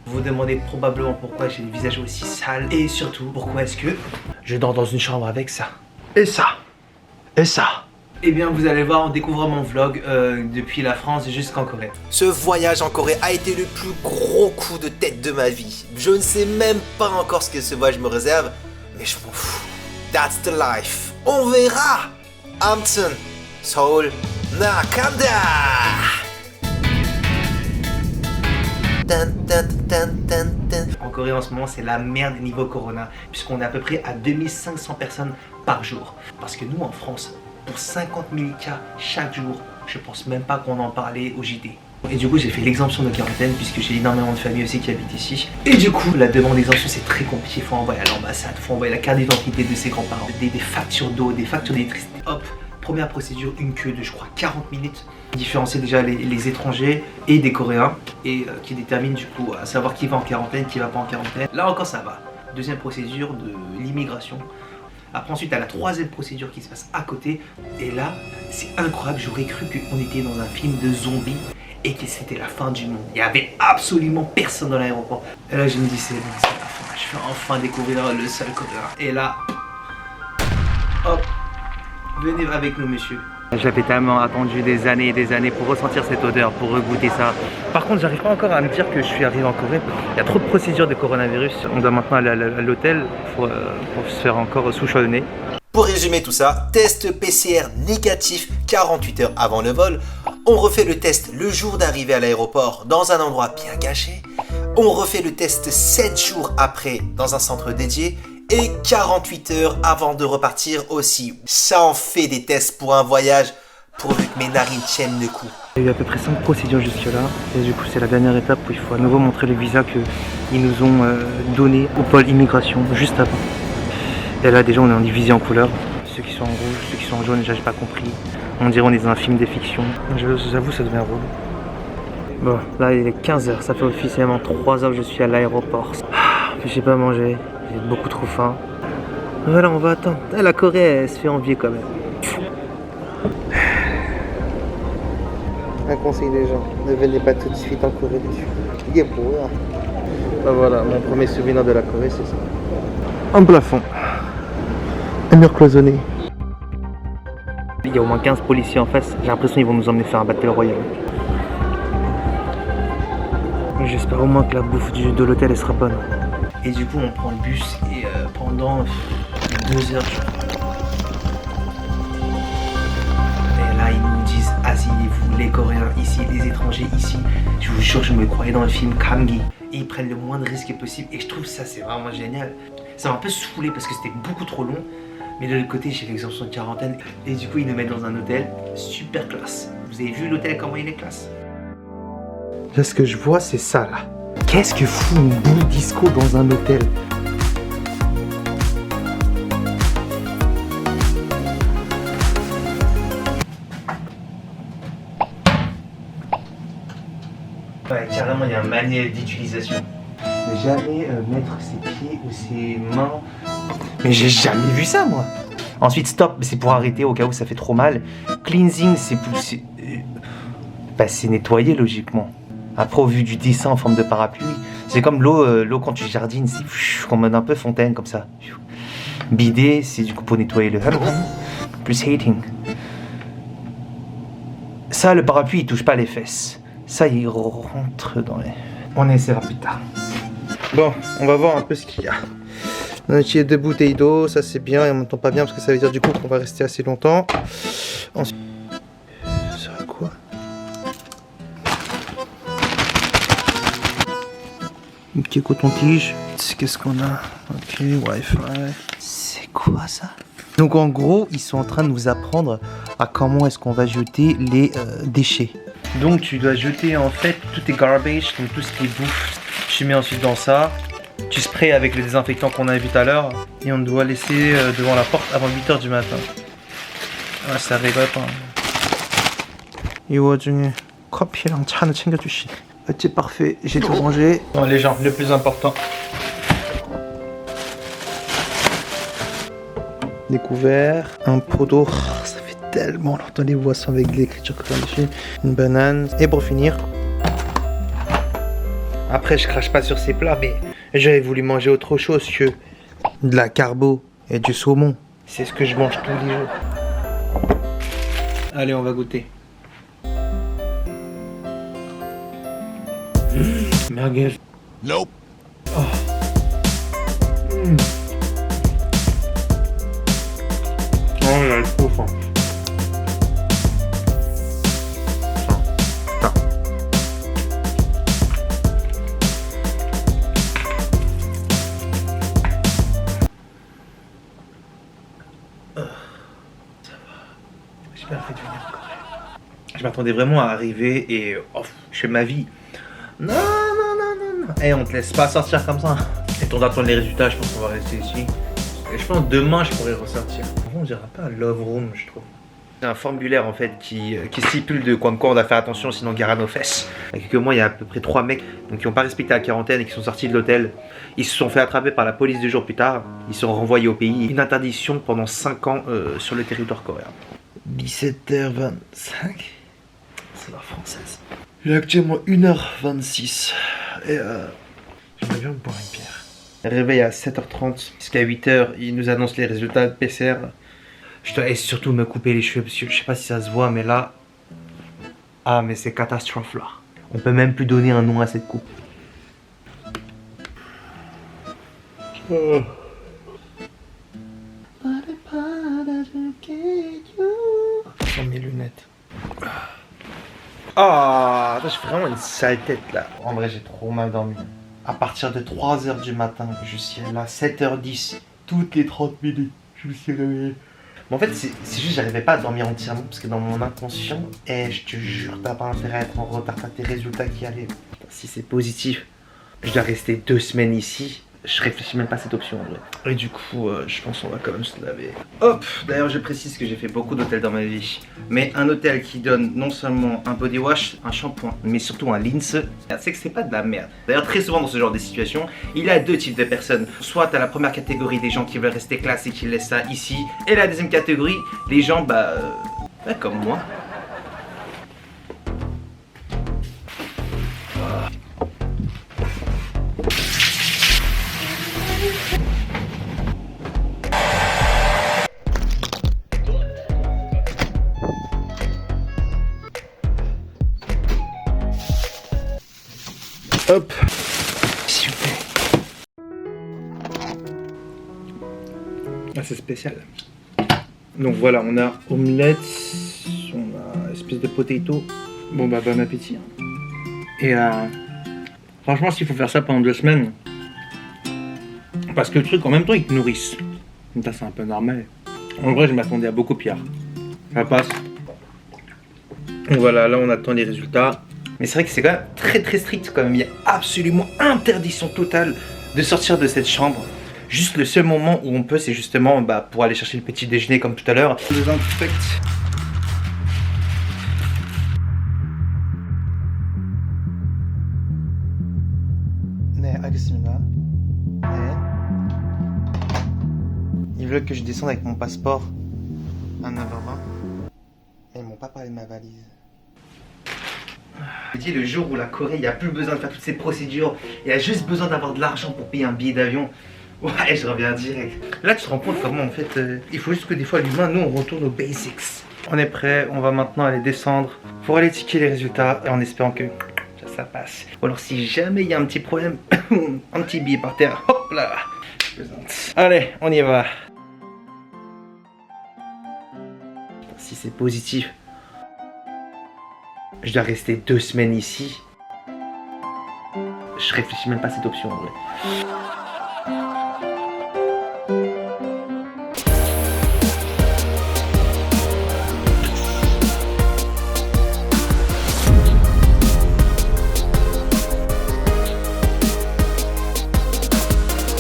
Vous vous demandez probablement pourquoi j'ai le visage aussi sale. Et surtout, pourquoi est-ce que je dors dans une chambre avec ça. Et ça. Et ça. Eh bien, vous allez voir en découvrant mon vlog depuis la France jusqu'en Corée. Ce voyage en Corée a été le plus gros coup de tête de ma vie. Je ne sais même pas encore ce que ce voyage me réserve, mais je m'en fous. That's the life. On verra. Amu튼, Seoul, Nakanda. En Corée en ce moment c'est la merde niveau corona, puisqu'on est à peu près à 2500 personnes par jour. Parce que nous en France, pour 50 000 cas chaque jour, je pense même pas qu'on en parlait au JT. Et du coup j'ai fait l'exemption de quarantaine puisque j'ai énormément de familles aussi qui habitent ici. Et du coup la demande d'exemption c'est très compliqué, il faut envoyer à l'ambassade, il faut envoyer la carte d'identité de ses grands-parents, des factures d'eau, des factures d'électricité. Hop, première procédure, une queue de je crois 40 minutes. Différencier déjà les étrangers et des Coréens et qui détermine du coup à savoir qui va en quarantaine, qui va pas en quarantaine. Là encore ça va. Deuxième procédure de l'immigration. Après ensuite à la troisième procédure qui se passe à côté. Et là c'est incroyable, j'aurais cru qu'on était dans un film de zombies et que c'était la fin du monde. Il n'y avait absolument personne dans l'aéroport. Et là je me dis c'est bon, c'est la fin. Je vais enfin découvrir le seul Coréen. Et là, hop, venez avec nous monsieur. J'avais tellement attendu des années et des années pour ressentir cette odeur, pour regoûter ça. Par contre, j'arrive pas encore à me dire que je suis arrivé en Corée. Il y a trop de procédures de coronavirus. On doit maintenant aller à l'hôtel pour se faire encore souche au nez. Pour résumer tout ça, test PCR négatif 48 heures avant le vol. On refait le test le jour d'arrivée à l'aéroport dans un endroit bien caché. On refait le test 7 jours après dans un centre dédié. Et 48 heures avant de repartir aussi. Ça en fait des tests pour un voyage, pourvu que mes narines tiennent le coup. Il y a eu à peu près 5 procédures jusque là. Et du coup c'est la dernière étape où il faut à nouveau montrer le visa qu'ils nous ont donné au pôle immigration juste avant. Et là déjà on est en divisé en couleurs. Ceux qui sont en rouge, ceux qui sont en jaune, déjà j'ai pas compris. On dirait on est dans un film de fiction. J'avoue ça devient relou. Bon là il est 15h, ça fait officiellement 3 heures que je suis à l'aéroport. J'ai pas mangé. J'ai beaucoup trop faim. Voilà, on va attendre. La Corée, elle se fait envier quand même. Un conseil des gens, ne venez pas tout de suite en Corée du Sud. Il est beau, hein. Ben voilà, mon premier souvenir de la Corée, c'est ça. Un plafond. Un mur cloisonné. Il y a au moins 15 policiers en face. J'ai l'impression qu'ils vont nous emmener faire un battle royal. J'espère au moins que la bouffe de l'hôtel, elle sera bonne. Et du coup on prend le bus et pendant 2 heures et là ils nous disent asseyez-vous les Coréens ici, les étrangers ici. Je vous jure je me croyais dans le film Kamgi. Et ils prennent le moins de risques possible et je trouve ça c'est vraiment génial. Ça m'a un peu saoulé parce que c'était beaucoup trop long. Mais de l'autre côté j'ai l'exemption de quarantaine. Et du coup ils nous mettent dans un hôtel super classe. Vous avez vu l'hôtel comment il est classe? Là ce que je vois c'est ça là. Qu'est-ce que fout une boule disco dans un hôtel? Ouais, carrément, il y a un manuel d'utilisation. Ne jamais mettre ses pieds ou ses mains. Mais j'ai jamais vu ça, moi. Ensuite, stop, c'est pour arrêter au cas où ça fait trop mal. Cleansing, c'est plus. C'est nettoyer logiquement. Après, au vu du dessin en forme de parapluie, c'est comme l'eau quand tu jardines, c'est en mode un peu fontaine comme ça. Bidet, c'est du coup pour nettoyer le plus hating. Ça, le parapluie, il touche pas les fesses. Ça, il rentre dans les... On essaiera plus tard. Bon, on va voir un peu ce qu'il y a. On a tiré 2 bouteilles d'eau, ça c'est bien, et on m'entend pas bien parce que ça veut dire du coup qu'on va rester assez longtemps. Ensuite... Ça va quoi? Un petit coton-tige. Qu'est-ce qu'on a? Ok, Wi-Fi. C'est quoi ça? Donc en gros, ils sont en train de nous apprendre à comment est-ce qu'on va jeter les déchets. Donc tu dois jeter en fait tous tes garbage, donc tout ce qui est bouffe. Tu mets ensuite dans ça. Tu sprays avec le désinfectant qu'on a vu tout à l'heure. Et on doit laisser devant la porte avant 8h du matin. Ah, ça rigole pas. 이 와중에 커피랑 차는 챙겨주시네. C'est parfait, j'ai tout rangé. Bon, les gens, le plus important. Découvert, un pot d'eau. Ça fait tellement longtemps les boissons avec de l'écriture comme dessus. Une banane. Et pour finir, Après, je crache pas sur ces plats, mais j'avais voulu manger autre chose que de la carbo et du saumon. C'est ce que je mange tous les jours. Allez, on va goûter. Merguez. Nope. Oh. Oh, il a trop faim. J'ai bien fait de venir en Corée. Je m'attendais vraiment à arriver et je fais ma vie. Non. Eh, on te laisse pas sortir comme ça. Et on attend les résultats, je pense qu'on va rester ici. Et je pense que demain je pourrais ressortir. On dirait pas un love room, je trouve. C'est un formulaire en fait qui stipule de quoi on doit faire attention, sinon gare à nos fesses. Il y a quelques mois, il y a à peu près 3 mecs donc, qui n'ont pas respecté la quarantaine et qui sont sortis de l'hôtel. Ils se sont fait attraper par la police 2 jours plus tard. Ils sont renvoyés au pays. Une interdiction pendant 5 ans sur le territoire coréen. 17h25. C'est l'heure française. Il est actuellement 1h26. Et j'aimerais bien me boire une bière. Réveil à 7h30. Jusqu'à 8h, ils nous annoncent les résultats de PCR. Je dois surtout me couper les cheveux parce que je sais pas si ça se voit, mais là. Ah, mais c'est catastrophe là. On peut même plus donner un nom à cette coupe. Sans mes lunettes. Ah, j'ai vraiment une sale tête là. En vrai, j'ai trop mal dormi. À partir de 3h du matin, je suis là, 7h10, toutes les 30 minutes, je me suis réveillé. Mais en fait, c'est juste, j'arrivais pas à dormir entièrement parce que dans mon inconscient, je te jure, t'as pas intérêt à être en retard, t'as tes résultats qui arrivent. Putain, si c'est positif, je dois rester 2 semaines ici. Je réfléchis même pas à cette option en vrai. Et du coup, je pense qu'on va quand même se laver. Hop. D'ailleurs, je précise que j'ai fait beaucoup d'hôtels dans ma vie. Mais un hôtel qui donne non seulement un body wash, un shampoing, mais surtout un lince, c'est que c'est pas de la merde. D'ailleurs, très souvent dans ce genre de situation, il y a 2 types de personnes. Soit t'as la première catégorie des gens qui veulent rester classe et qui laissent ça ici. Et la deuxième catégorie, les gens, comme moi. Hop, super. Ah, c'est spécial. Donc voilà, on a omelette, on a espèce de potato. Bon bon appétit. Et franchement, s'il faut faire ça pendant 2 semaines, parce que le truc, en même temps, ils te nourrissent. Ça, c'est un peu normal. En vrai, je m'attendais à beaucoup pire. Ça passe. Donc voilà, là, on attend les résultats. Mais c'est vrai que c'est quand même très strict quand même. Il y a absolument interdiction totale de sortir de cette chambre. Juste le seul moment où on peut, c'est justement pour aller chercher le petit déjeuner comme tout à l'heure. Les infects. Ils veulent que je descende avec mon passeport à 9h20. Et ils m'ont pas parlé de ma valise. Je dis le jour où la Corée, il n'y a plus besoin de faire toutes ces procédures, il y a juste besoin d'avoir de l'argent pour payer un billet d'avion. Ouais, je reviens direct. Là, tu te rends compte comment en fait, il faut juste que des fois l'humain, nous, on retourne aux basics. On est prêt, on va maintenant aller descendre pour aller checker les résultats en espérant que ça passe. Ou alors si jamais il y a un petit problème, un petit billet par terre, hop là. Allez, on y va. Si c'est positif, je dois rester 2 semaines ici. Je réfléchis même pas à cette option en vrai.